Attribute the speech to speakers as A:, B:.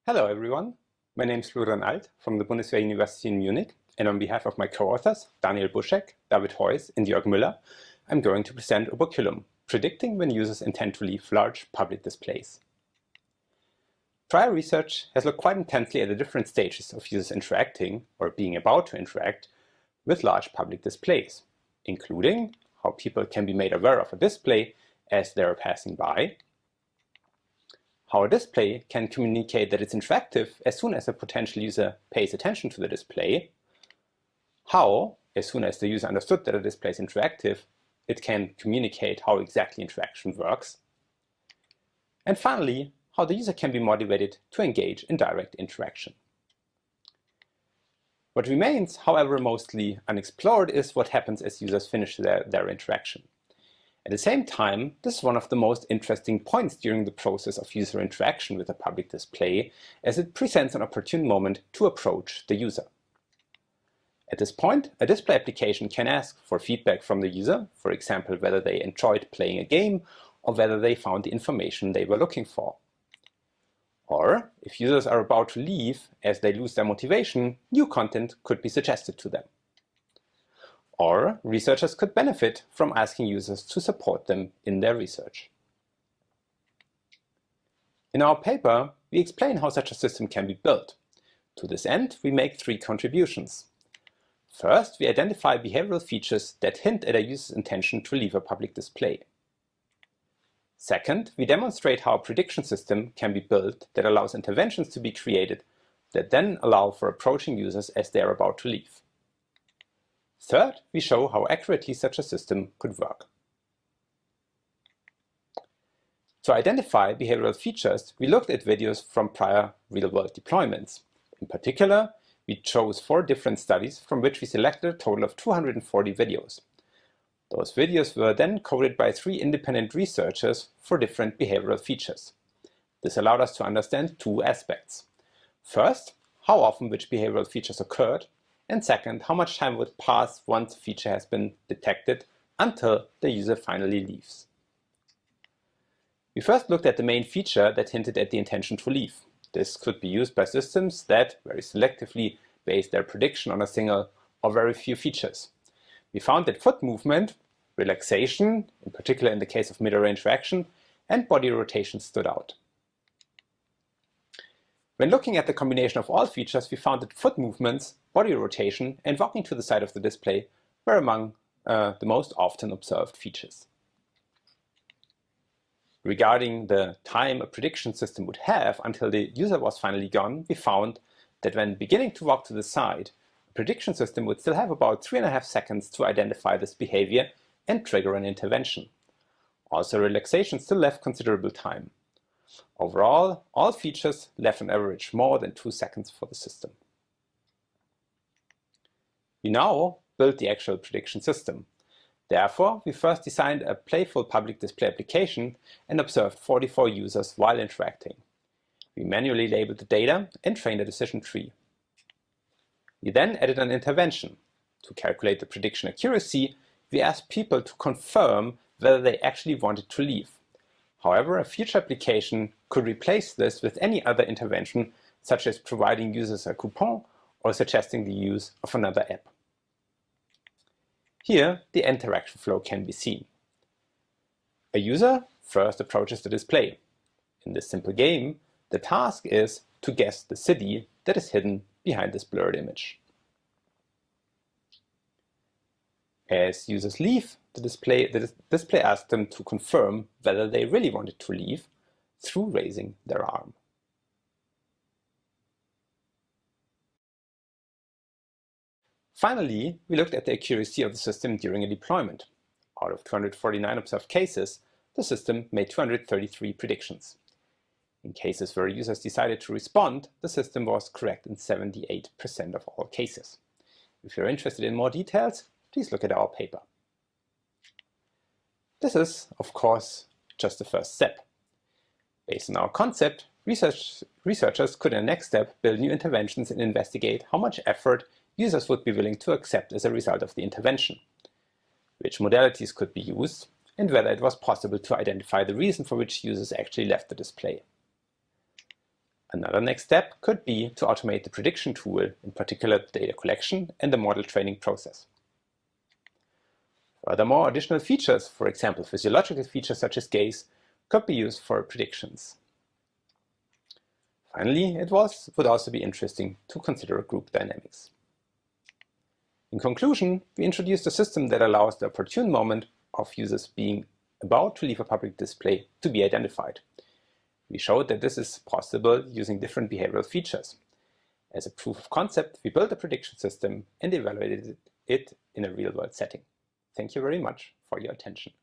A: Hello everyone, my name is Florian from the Bundeswehr University in Munich, and on behalf of my co-authors Daniel Buschek, David Heuss and Jörg Müller, I'm going to present Orbuculum, predicting when users intend to leave large public displays. Prior research has looked quite intently at the different stages of users interacting, or being about to interact, with large public displays, including how people can be made aware of a display as they are passing by, how a display can communicate that it's interactive as soon as a potential user pays attention to the display, how, as soon as the user understood that a display is interactive, it can communicate how exactly interaction works, and finally, how the user can be motivated to engage in direct interaction. What remains, however, mostly unexplored is what happens as users finish their interaction. At the same time, this is one of the most interesting points during the process of user interaction with a public display, as it presents an opportune moment to approach the user. At this point, a display application can ask for feedback from the user, for example, whether they enjoyed playing a game or whether they found the information they were looking for. Or, if users are about to leave as they lose their motivation, new content could be suggested to them. Or, researchers could benefit from asking users to support them in their research. In our paper, we explain how such a system can be built. To this end, we make 3 contributions. First, we identify behavioral features that hint at a user's intention to leave a public display. Second, we demonstrate how a prediction system can be built that allows interventions to be created that then allow for approaching users as they are about to leave. Third, we show how accurately such a system could work. To identify behavioral features, we looked at videos from prior real-world deployments. In particular, we chose 4 different studies from which we selected a total of 240 videos. Those videos were then coded by 3 independent researchers for different behavioral features. This allowed us to understand 2 aspects. First, how often which behavioral features occurred, and second, how much time would pass once a feature has been detected until the user finally leaves. We first looked at the main feature that hinted at the intention to leave. This could be used by systems that very selectively base their prediction on a single or very few features. We found that foot movement, relaxation, in particular in the case of mid-range interaction, and body rotation stood out. When looking at the combination of all features, we found that foot movements, body rotation, and walking to the side of the display were among the most often observed features. Regarding the time a prediction system would have until the user was finally gone, we found that when beginning to walk to the side, prediction system would still have about 3.5 seconds to identify this behavior and trigger an intervention. Also, relaxation still left considerable time. Overall, all features left on average more than 2 seconds for the system. We now built the actual prediction system. Therefore, we first designed a playful public display application and observed 44 users while interacting. We manually labeled the data and trained a decision tree. We then added an intervention. To calculate the prediction accuracy, we asked people to confirm whether they actually wanted to leave. However, a future application could replace this with any other intervention, such as providing users a coupon or suggesting the use of another app. Here, the interaction flow can be seen. A user first approaches the display. In this simple game, the task is to guess the city that is hidden behind this blurred image. As users leave the display asks them to confirm whether they really wanted to leave through raising their arm. Finally, we looked at the accuracy of the system during a deployment. Out of 249 observed cases, the system made 233 predictions. In cases where users decided to respond, the system was correct in 78% of all cases. If you're interested in more details, please look at our paper. This is, of course, just the first step. Based on our concept, researchers could in the next step build new interventions and investigate how much effort users would be willing to accept as a result of the intervention, which modalities could be used, and whether it was possible to identify the reason for which users actually left the display. Another next step could be to automate the prediction tool, in particular the data collection and the model training process. Furthermore, additional features, for example physiological features such as gaze, could be used for predictions. Finally, it would also be interesting to consider group dynamics. In conclusion, we introduced a system that allows the opportune moment of users being about to leave a public display to be identified. We showed that this is possible using different behavioral features. As a proof of concept, we built a prediction system and evaluated it in a real-world setting. Thank you very much for your attention.